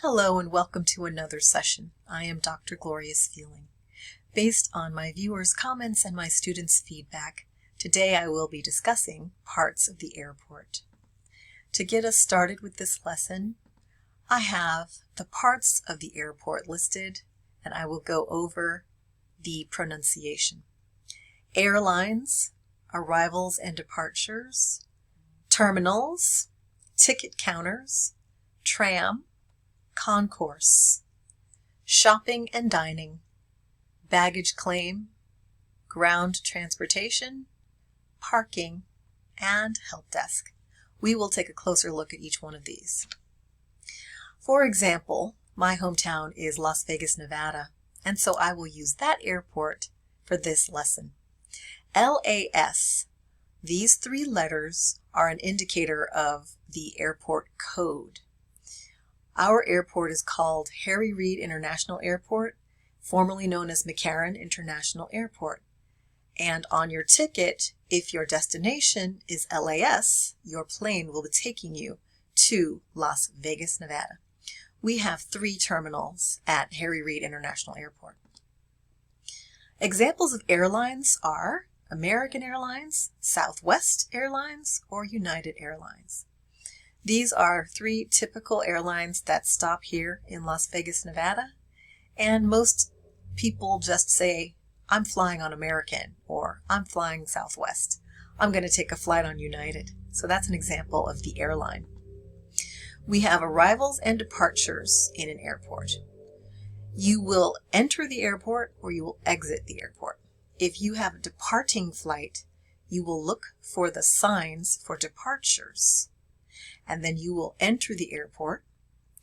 Hello and welcome to another session. I am Dr. Gloria's Feeling. Based on my viewers' comments and my students' feedback, today I will be discussing parts of the airport. To get us started with this lesson, I have the parts of the airport listed, and I will go over the pronunciation. Airlines, arrivals and departures, terminals, ticket counters, tram, concourse, shopping and dining, baggage claim, ground transportation, parking, and help desk. We will take a closer look at each one of these. For example, my hometown is Las Vegas, Nevada, and so I will use that airport for this lesson. LAS. These three letters are an indicator of the airport code. Our airport is called Reid International Airport, formerly known as McCarran International Airport. And on your ticket, if your destination is LAS, your plane will be taking you to Las Vegas, Nevada. We have 3 terminals at Reid International Airport. Examples of airlines are American Airlines, Southwest Airlines, or United Airlines. These are 3 typical airlines that stop here in Las Vegas, Nevada, and most people just say, I'm flying on American, or I'm flying Southwest. I'm going to take a flight on United. So that's an example of the airline. We have arrivals and departures in an airport. You will enter the airport or you will exit the airport. If you have a departing flight, you will look for the signs for departures, and then you will enter the airport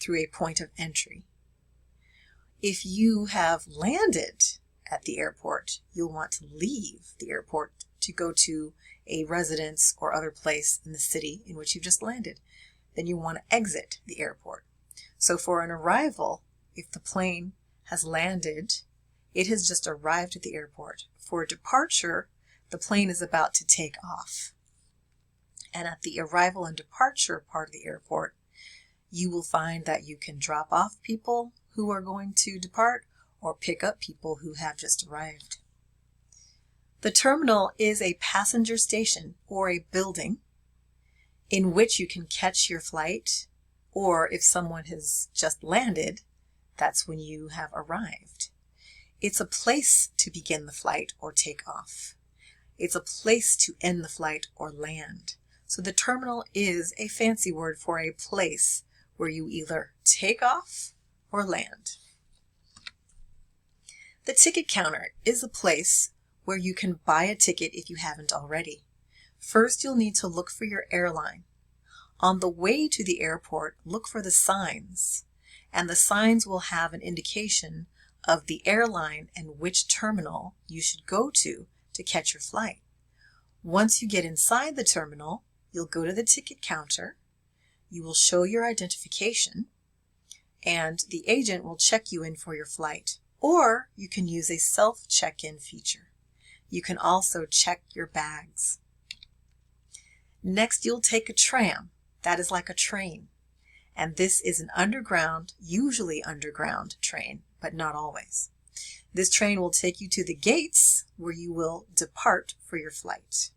through a point of entry. If you have landed at the airport, you'll want to leave the airport to go to a residence or other place in the city in which you've just landed. Then you want to exit the airport. So for an arrival, if the plane has landed, it has just arrived at the airport. For a departure, the plane is about to take off. And at the arrival and departure part of the airport, you will find that you can drop off people who are going to depart or pick up people who have just arrived. The terminal is a passenger station or a building in which you can catch your flight, or if someone has just landed, that's when you have arrived. It's a place to begin the flight or take off. It's a place to end the flight or land. So the terminal is a fancy word for a place where you either take off or land. The ticket counter is a place where you can buy a ticket if you haven't already. First, you'll need to look for your airline. On the way to the airport, look for the signs, and the signs will have an indication of the airline and which terminal you should go to catch your flight. Once you get inside the terminal, you'll go to the ticket counter, you will show your identification, and the agent will check you in for your flight. Or you can use a self-check-in feature. You can also check your bags. Next, you'll take a tram. That is like a train. And this is an underground, usually underground train, but not always. This train will take you to the gates where you will depart for your flight.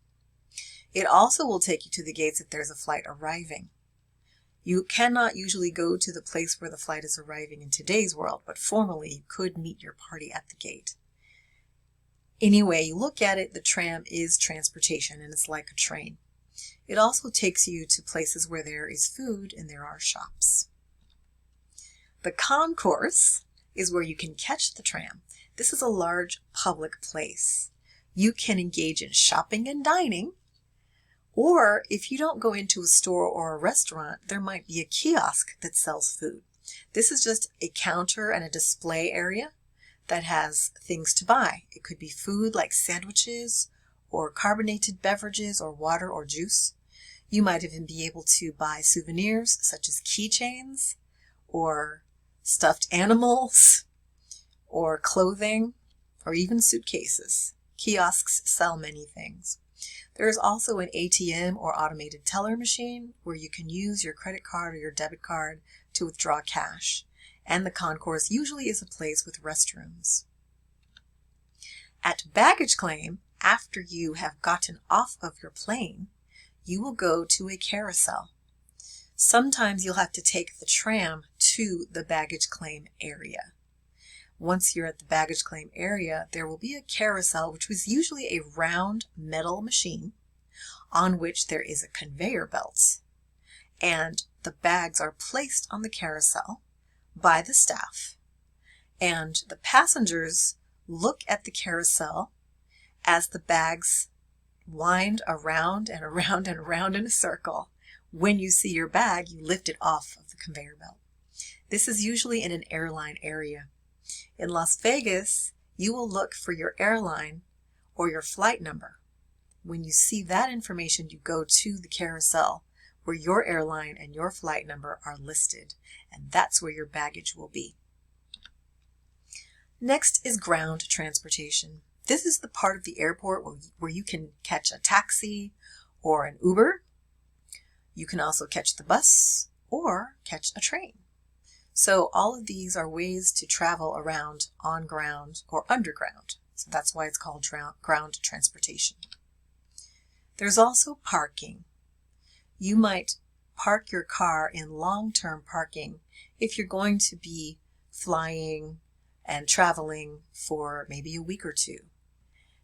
It also will take you to the gates if there's a flight arriving. You cannot usually go to the place where the flight is arriving in today's world, but formerly you could meet your party at the gate. Any way you look at it, the tram is transportation and it's like a train. It also takes you to places where there is food and there are shops. The concourse is where you can catch the tram. This is a large public place. You can engage in shopping and dining, or if you don't go into a store or a restaurant, there might be a kiosk that sells food. This is just a counter and a display area that has things to buy. It could be food like sandwiches or carbonated beverages or water or juice. You might even be able to buy souvenirs such as keychains or stuffed animals or clothing or even suitcases. Kiosks sell many things. There is also an ATM or automated teller machine where you can use your credit card or your debit card to withdraw cash. and the concourse usually is a place with restrooms. At baggage claim, after you have gotten off of your plane, you will go to a carousel. Sometimes you'll have to take the tram to the baggage claim area. Once you're at the baggage claim area, there will be a carousel, which was usually a round metal machine on which there is a conveyor belt. And the bags are placed on the carousel by the staff. And the passengers look at the carousel as the bags wind around and around and around in a circle. When you see your bag, you lift it off of the conveyor belt. This is usually in an airline area. In Las Vegas, you will look for your airline or your flight number. When you see that information, you go to the carousel where your airline and your flight number are listed, and that's where your baggage will be. Next is ground transportation. This is the part of the airport where you can catch a taxi or an Uber. You can also catch the bus or catch a train. So all of these are ways to travel around on ground or underground. So that's why it's called ground transportation. There's also parking. You might park your car in long-term parking if you're going to be flying and traveling for maybe a week or two.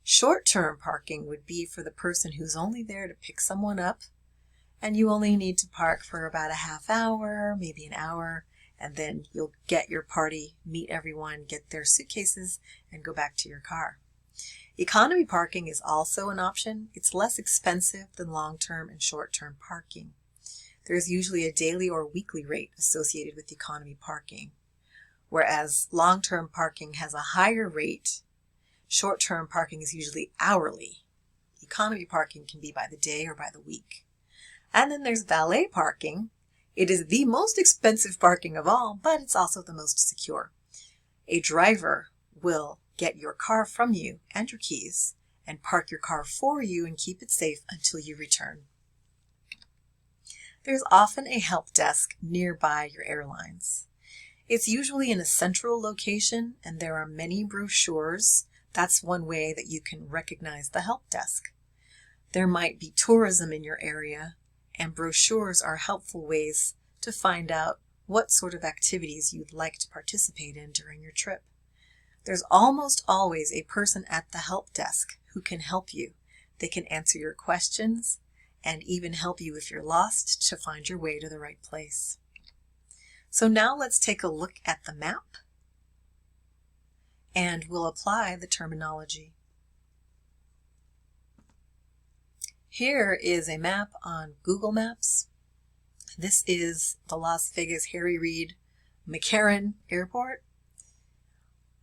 Short-term parking would be for the person who's only there to pick someone up, and you only need to park for about a half hour, maybe an hour, and then you'll get your party, meet everyone, get their suitcases, and go back to your car. Economy parking is also an option. It's less expensive than long-term and short-term parking. There's usually a daily or weekly rate associated with economy parking, whereas long-term parking has a higher rate. Short-term parking is usually hourly. Economy parking can be by the day or by the week. And then there's valet parking. It is the most expensive parking of all, but it's also the most secure. A driver will get your car from you and your keys and park your car for you and keep it safe until you return. There's often a help desk nearby your airlines. It's usually in a central location, and there are many brochures. That's one way that you can recognize the help desk. There might be tourism in your area, and brochures are helpful ways to find out what sort of activities you'd like to participate in during your trip. There's almost always a person at the help desk who can help you. They can answer your questions and even help you if you're lost to find your way to the right place. So now let's take a look at the map, and we'll apply the terminology. Here is a map on Google Maps. This is the Las Vegas Harry Reid McCarran Airport.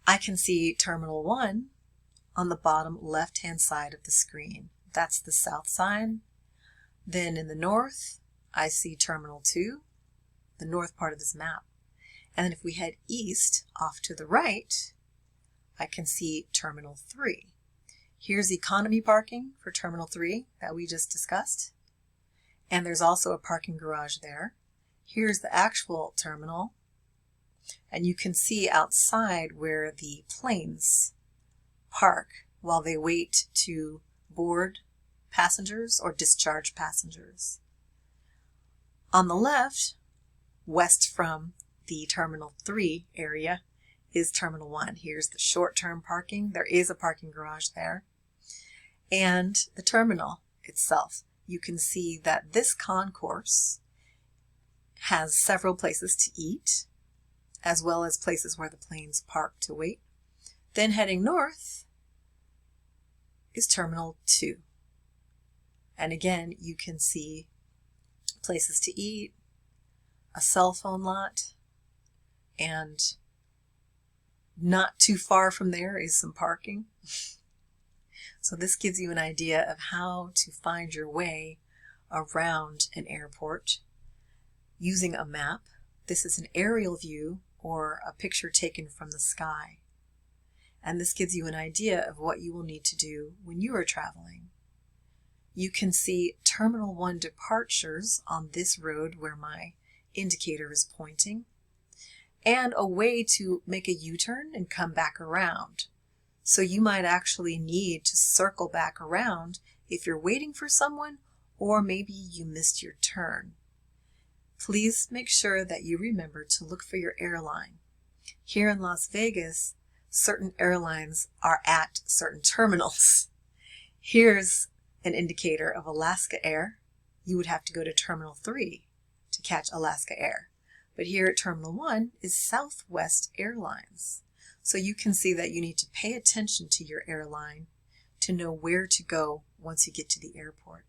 I can see Terminal 1 on the bottom left-hand side of the screen. That's the south side. Then in the north, I see Terminal 2, the north part of this map. And then if we head east off to the right, I can see Terminal 3. Here's economy parking for Terminal 3 that we just discussed. And there's also a parking garage there. Here's the actual terminal. And you can see outside where the planes park while they wait to board passengers or discharge passengers. On the left, west from the Terminal 3 area, is Terminal 1. Here's the short-term parking. There is a parking garage there. And the terminal itself. You can see that this concourse has several places to eat, as well as places where the planes park to wait. Then heading north is Terminal 2. And again, you can see places to eat, a cell phone lot, and not too far from there is some parking. So this gives you an idea of how to find your way around an airport using a map. This is an aerial view or a picture taken from the sky. And this gives you an idea of what you will need to do when you are traveling. You can see Terminal 1 departures on this road where my indicator is pointing. and a way to make a U-turn and come back around. So you might actually need to circle back around if you're waiting for someone, or maybe you missed your turn. Please make sure that you remember to look for your airline. Here in Las Vegas, certain airlines are at certain terminals. Here's an indicator of Alaska Air. You would have to go to Terminal 3 to catch Alaska Air. But here at Terminal 1 is Southwest Airlines. So you can see that you need to pay attention to your airline to know where to go once you get to the airport.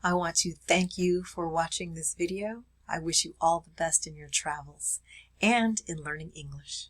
I want to thank you for watching this video. I wish you all the best in your travels and in learning English.